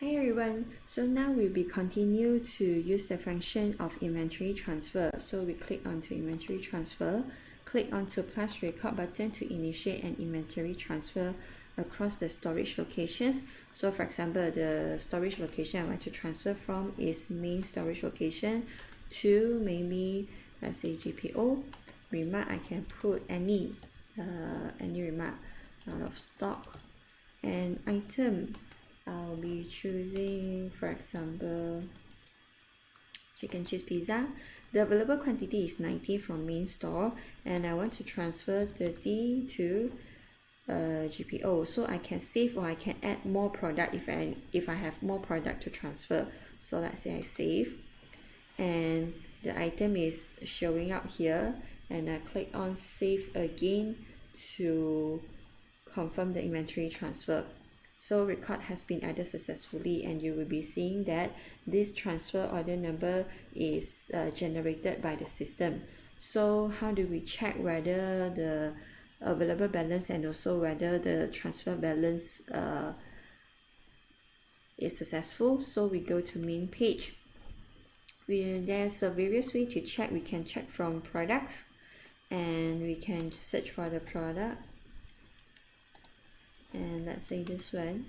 Hi everyone, so now we'll be continue to use the function of inventory transfer. So we click onto inventory transfer, click onto plus record button to initiate an inventory transfer across the storage locations. So for example, the storage location I want to transfer from is main storage location to maybe let's say GPO. Remark, I can put any remark, out of stock, and item I'll be choosing, for example, chicken cheese pizza. The available quantity is 90 from main store, and I want to transfer 30 to GPO, so I can save or I can add more product if I have more product to transfer. So let's say I save, and the item is showing up here, and I click on save again to confirm the inventory transfer. So record has been added successfully, and you will be seeing that this transfer order number is generated by the system. So how do we check whether the available balance and also whether the transfer balance is successful? So we go to main page. There's a various way to check. We can check from products, and we can search for the product, and let's say this one,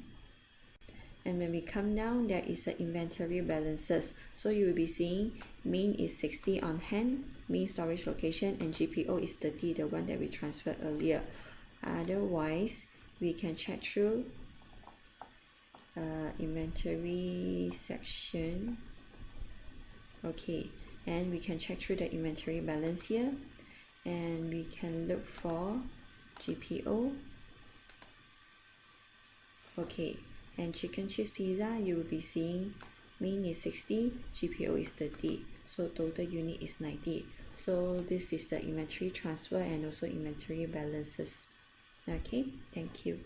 and when we come down, there is an inventory balances. So you will be seeing main is 60 on hand, main storage location, and GPO is 30, the one that we transferred earlier. Otherwise, we can check through inventory section. Okay, and we can check through the inventory balance here, and we can look for GPO. Okay, and chicken cheese pizza, you will be seeing main is 60, GPO is 30, so total unit is 90. So this is the inventory transfer and also inventory balances. Okay, thank you.